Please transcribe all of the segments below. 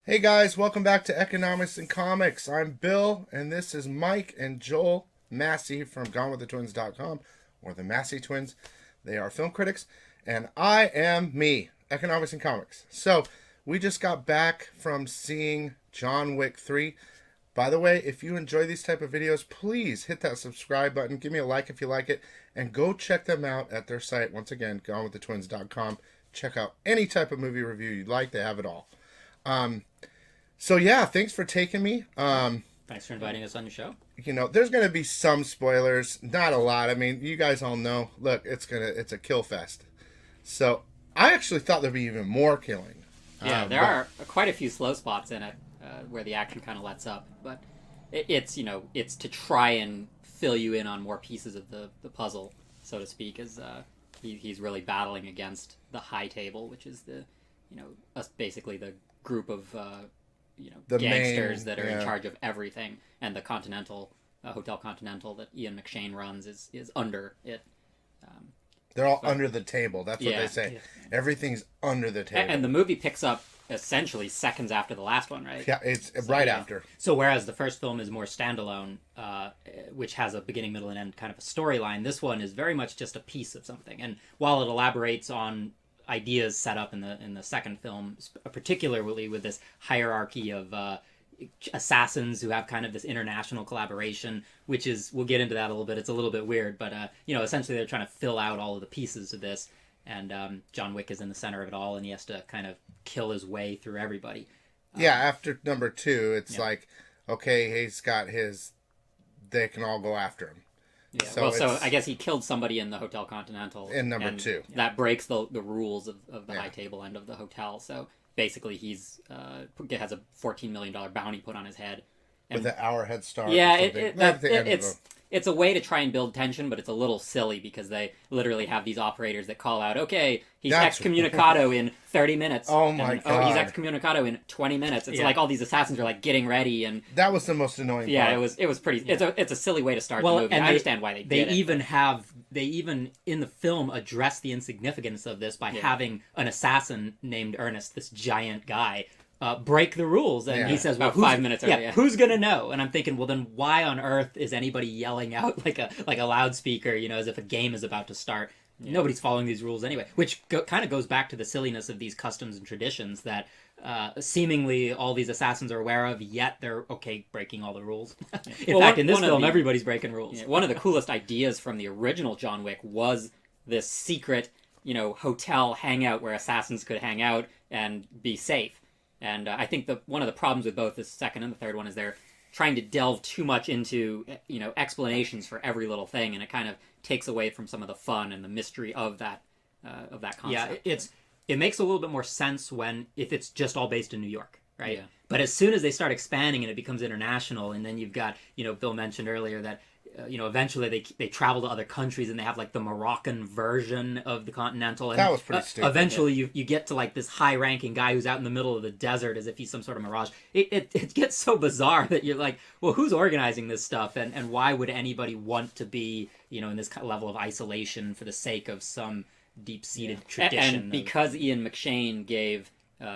Hey guys, welcome back to Economics and Comics. I'm Bill, and this is Mike and Joel Massey from GoneWithTheTwins.com, or the Massey Twins. They are film critics, and I am me, Economics and Comics. So, we just got back from seeing John Wick 3. By the way, if you enjoy these type of videos, please hit that subscribe button, give me a like if you like it, and go check them out at their site. Once again, GoneWithTheTwins.com. Check out any type of movie review you'd like. They have it all. So yeah, thanks for taking me. Thanks for inviting us on your show. There's gonna be some spoilers, not a lot. I mean, you guys all know. Look, it's a kill fest. So I actually thought there'd be even more killing. Yeah, there are quite a few slow spots in it where the action kind of lets up, but it's to try and fill you in on more pieces of the puzzle, so to speak, as he's really battling against the High Table, which is basically the group of the gangsters main, that are yeah. in charge of everything, and the Continental Hotel Continental that Ian McShane runs is under it. They're all under the table. That's what Yeah. they say. Yeah. Everything's under the table. And the movie picks up essentially seconds after the last one, right? Yeah, it's right after. So whereas the first film is more standalone, which has a beginning, middle, and end kind of a storyline, this one is very much just a piece of something. And while it elaborates on ideas set up in the second film, particularly with this hierarchy of assassins who have kind of this international collaboration, which is, we'll get into that a little bit. It's a little bit weird, but essentially they're trying to fill out all of the pieces of this, and John Wick is in the center of it all, and he has to kind of kill his way through everybody. Yeah, after number 2, it's like, okay, he's got his. They can all go after him. Yeah. So I guess he killed somebody in the Hotel Continental in number 2. That breaks the rules of the High Table end of the hotel. So basically, he's has a $14 million bounty put on his head. With an hour head start. Yeah, it's a way to try and build tension, but it's a little silly because they literally have these operators that call out, okay, he's excommunicado in 30 minutes. Oh my God. Oh, he's excommunicado in 20 minutes. It's like all these assassins are like getting ready, and that was the most annoying part. Yeah, it was pretty. Yeah. It's a silly way to start the movie. And I understand why they did it. They even in the film address the insignificance of this by having an assassin named Ernest, this giant guy, break the rules, and he says, "Well, 5 minutes earlier, who's gonna know?" And I'm thinking, well, then why on earth is anybody yelling out like a loudspeaker, as if a game is about to start? Yeah. Nobody's following these rules anyway, which kind of goes back to the silliness of these customs and traditions that seemingly all these assassins are aware of, yet they're okay breaking all the rules. In fact, in this film, everybody's breaking rules. Yeah, one of the coolest ideas from the original John Wick was this secret, hotel hangout where assassins could hang out and be safe. And I think one of the problems with both the second and the third one is they're trying to delve too much into, explanations for every little thing, and it kind of takes away from some of the fun and the mystery of that concept. Yeah, it makes a little bit more sense if it's just all based in New York, right? Yeah. But as soon as they start expanding and it becomes international, and then you've got, Bill mentioned earlier that eventually they travel to other countries and they have like the Moroccan version of the Continental. And that was pretty stupid. Eventually you get to like this high-ranking guy who's out in the middle of the desert as if he's some sort of mirage. It gets so bizarre that you're like, well, who's organizing this stuff, and why would anybody want to be, in this level of isolation for the sake of some deep-seated tradition? And because Ian McShane gave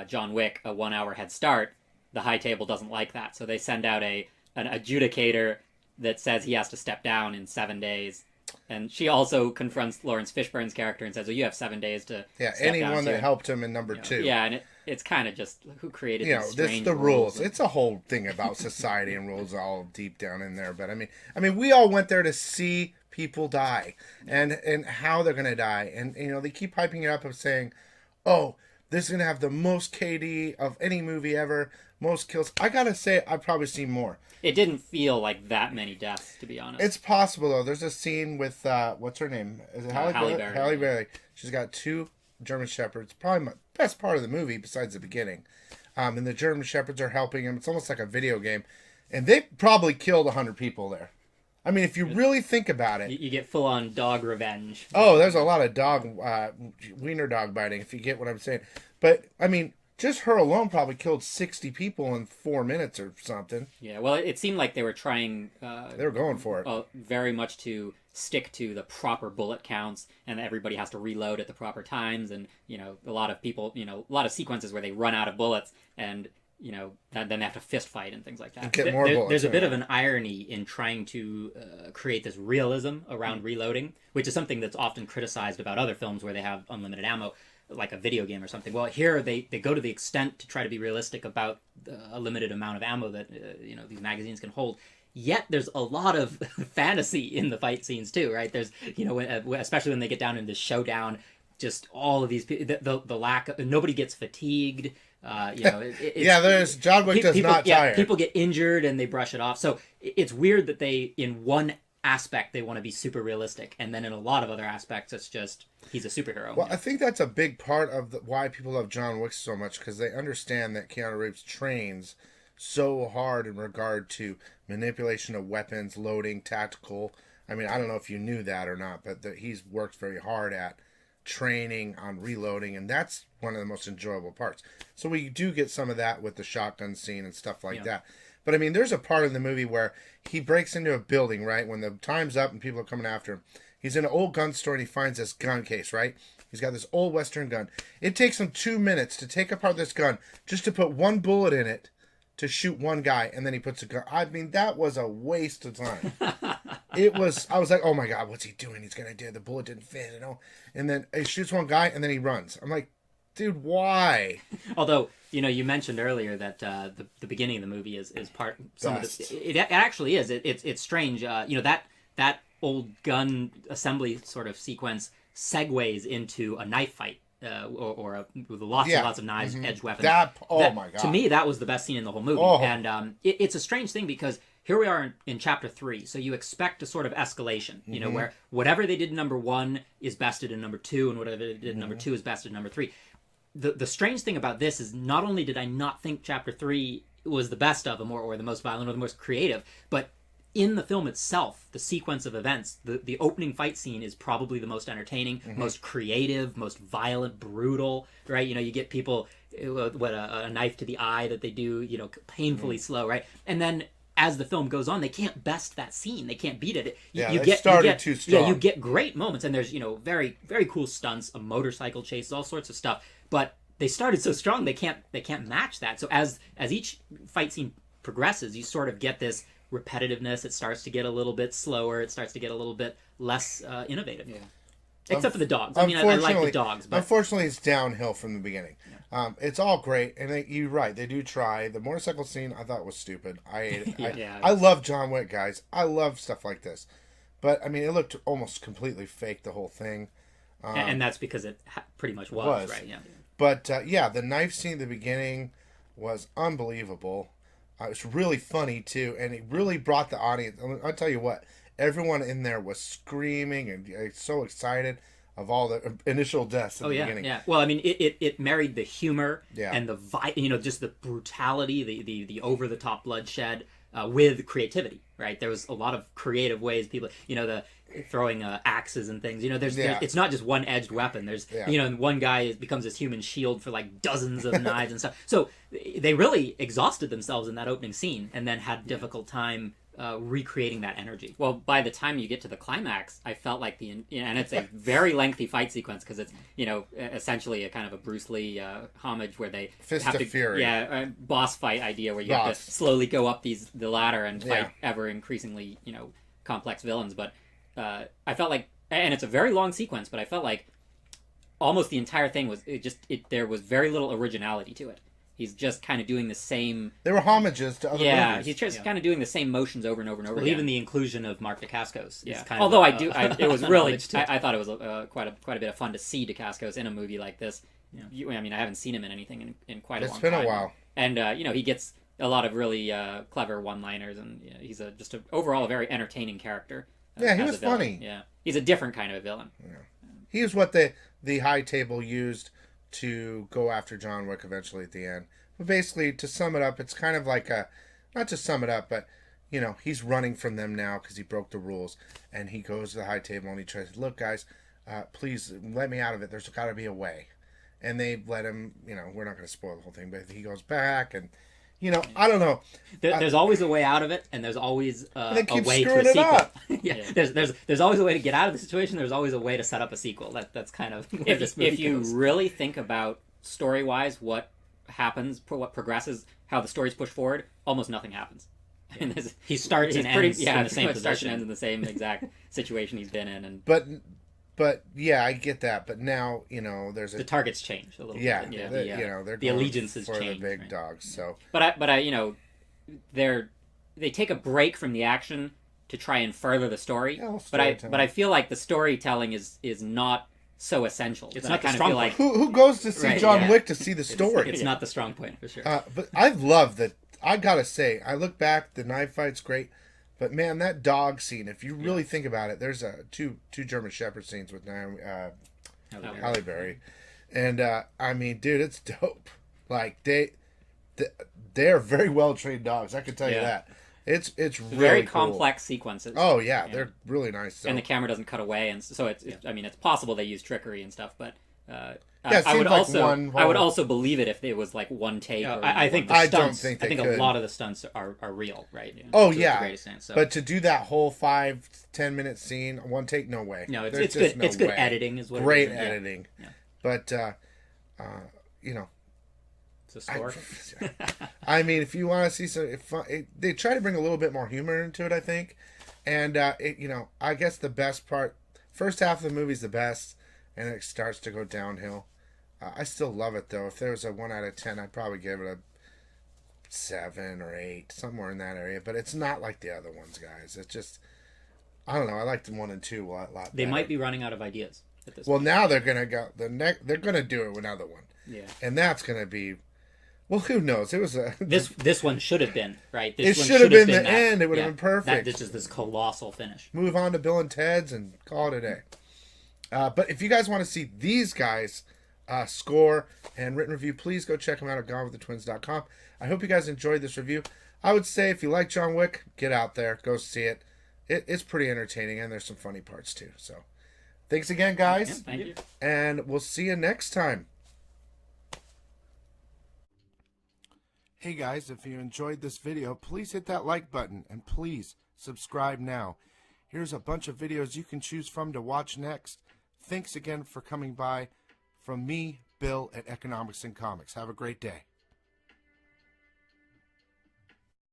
John Wick a 1-hour head start, the High Table doesn't like that, so they send out an adjudicator that says he has to step down in 7 days. And she also confronts Lawrence Fishburne's character and says, well, you have 7 days to step anyone down that helped him in number 2. Yeah, and it's kind of just who created these strange the rules. It's a whole thing about society and rules all deep down in there. But I mean, we all went there to see people die and how they're going to die. And, they keep hyping it up of saying, oh, this is going to have the most KD of any movie ever, most kills. I got to say, I've probably seen more. It didn't feel like that many deaths, to be honest. It's possible, though. There's a scene with, what's her name? Is it Halle Berry? Halle Berry. She's got 2 German Shepherds. Probably my best part of the movie besides the beginning. And the German Shepherds are helping him. It's almost like a video game. And they probably killed 100 people there. I mean, if you really think about it. You get full-on dog revenge. Oh, there's a lot of wiener dog biting, if you get what I'm saying. But, I mean, just her alone probably killed 60 people in 4 minutes or something. Yeah, well, it seemed like they were trying... they were going for it. Very much to stick to the proper bullet counts, and everybody has to reload at the proper times, and, a lot of people, a lot of sequences where they run out of bullets, and then they have to fist fight and things like that. Get more bullets. There's a bit of an irony in trying to create this realism around reloading, which is something that's often criticized about other films where they have unlimited ammo, like a video game or something. Well, here they go to the extent to try to be realistic about a limited amount of ammo that these magazines can hold. Yet there's a lot of fantasy in the fight scenes too, right? There's especially when they get down into showdown, just all of these people, the lack of, nobody gets fatigued. There's John Wick does not tire. People get injured and they brush it off. So it's weird that they, in one aspect, they want to be super realistic, and then in a lot of other aspects, it's just he's a superhero. Well, I think that's a big part of why people love John Wick so much, because they understand that Keanu Reeves trains so hard in regard to manipulation of weapons, loading, tactical. I mean, I don't know if you knew that or not, but he's worked very hard at training on reloading, and that's one of the most enjoyable parts. So we do get some of that with the shotgun scene and stuff like that. But I mean, there's a part of the movie where he breaks into a building, right, when the time's up and people are coming after him. He's in an old gun store and he finds this gun case, right? He's got this old Western gun. It takes him 2 minutes to take apart this gun just to put one bullet in it to shoot one guy, and then he puts a gun. I mean, that was a waste of time. I was like, oh my God, what's he doing? He's going to do, the bullet didn't fit, And then he shoots one guy, and then he runs. I'm like, dude, why? Although, you mentioned earlier that the beginning of the movie is part, some Best. Of the, it actually is. It's strange. That old gun assembly sort of sequence segues into a knife fight. With lots and lots of knives, edged weapons. My God. To me, that was the best scene in the whole movie. Oh. And it's a strange thing because here we are in chapter 3, so you expect a sort of escalation, where whatever they did in number 1 is bested in number 2, and whatever they did in number 2 is bested in number 3. The strange thing about this is not only did I not think chapter 3 was the best of them, or the most violent, or the most creative, but in the film itself, the sequence of events, the opening fight scene is probably the most entertaining, most creative, most violent, brutal, right? You get people, a knife to the eye that they do, painfully slow, right? And then as the film goes on, they can't best that scene. They can't beat it. Too strong. Yeah, you get great moments, and there's, very, very cool stunts, a motorcycle chase, all sorts of stuff. But they started so strong, they can't match that. So as each fight scene progresses, you sort of get this repetitiveness. It starts to get a little bit slower. It starts to get a little bit less innovative. Yeah. Except for the dogs. I mean, I like the dogs. But unfortunately, it's downhill from the beginning. Yeah. It's all great, and you're right. They do try. The motorcycle scene I thought was stupid. I hate it. I love John Wick, guys. I love stuff like this. But, I mean, it looked almost completely fake, the whole thing. And that's because it pretty much was, right? Yeah. But, the knife scene at the beginning was unbelievable. It was really funny, too, and it really brought the audience. I'll tell you what, everyone in there was screaming and so excited of all the initial deaths at the beginning. Yeah. Well, I mean, it married the humor and the just the brutality, the over-the-top bloodshed with creativity, right? There was a lot of creative ways people, the throwing axes and things. There's it's not just one edged weapon. There's and one guy becomes this human shield for like dozens of knives and stuff. So they really exhausted themselves in that opening scene, and then had a difficult time recreating that energy. Well, by the time you get to the climax, I felt like and it's a very lengthy fight sequence because it's essentially a kind of a Bruce Lee homage where they Fist of Fury, boss fight idea where you have to slowly go up the ladder and fight ever increasingly complex villains. But I felt like, and it's a very long sequence, but I felt like almost the entire thing was there was very little originality to it. He's just kind of doing the same. There were homages to other movies. Yeah, he's just kind of doing the same motions over and over and over. Well, even the inclusion of Mark Dacascos. Yeah. Although it was really, I thought it was quite a bit of fun to see Dacascos in a movie like this. Yeah. I mean, I haven't seen him in anything in quite a long time. It's been a while. And he gets a lot of really clever one-liners, and he's just overall a very entertaining character. Yeah, he was funny. Yeah, he's a different kind of a villain. Yeah. He was what the high table used to go after John Wick eventually at the end. But basically, to sum it up, it's kind of like not to sum it up, but, he's running from them now because he broke the rules. And he goes to the high table and he tries, look, guys, please let me out of it. There's got to be a way. And they let him, we're not going to spoil the whole thing, but he goes back and, I don't know. There's always a way out of it, and there's always a way to a sequel. There's always a way to get out of the situation. There's always a way to set up a sequel. That's kind of where this movie goes. You really think about story-wise what happens, what progresses, how the story's pushed forward, almost nothing happens. Yeah. He starts and ends in the same starts and position. ends in the same exact situation he's been in. And But yeah, I get that. But now, you know, the targets change a little bit. Yeah, you know, they're the going allegiances for change, the big right? dogs. So, but I, you know, they take a break from the action to try and further the story. Yeah, but I feel like the storytelling is not so essential. It's not the strong point. Who goes to see John Wick to see the story? It's not the strong point for sure. But I've loved that. I gotta say, I look back, the knife fight's great, but man, that dog scene. If you really think about it, there's two German Shepherd scenes with Halle Berry, and I mean, dude, it's dope. Like they're very well trained dogs. I can tell you that. It's really very cool. complex sequences. Oh yeah, they're really nice. So. And the camera doesn't cut away, and so it's I mean, it's possible they use trickery and stuff, but I would also believe it if it was like one take. I think the stunts. I think a lot of the stunts are real, right? Oh yeah, but to do that whole 5-10 minute scene, one take, no way. No, it's good. It's good editing, is what. Great it is. editing, yeah. But you know, it's a score. I mean, if you want to see some, they try to bring a little bit more humor into it, I think, and you know, I guess the best part, first half of the movie is the best, and it starts to go downhill. I still love it though. If there was a 1 out of 10, I'd probably give it a 7 or 8, somewhere in that area. But it's not like the other ones, guys. It's just, I don't know. I liked 1 and 2 a lot better. They might be running out of ideas at this point. point. Now they're gonna go they're gonna do it with another one. Yeah, and that's gonna be, well, who knows? It was this one should have been right. It should have been the end. It would have been perfect. This is this colossal finish. Move on to Bill and Ted's and call it a day. But if you guys want to see these guys score and written review, please go check them out at GoneWithTheTwins.com. I hope you guys enjoyed this review. I would say if you like John Wick, get out there, go see it. It's pretty entertaining, and there's some funny parts too. So thanks again, guys. Yeah, thank you. And we'll see you next time. Hey guys, if you enjoyed this video, please hit that like button and please subscribe now. Here's a bunch of videos you can choose from to watch next. Thanks again for coming by. From me, Bill, at Economics and Comics. Have a great day.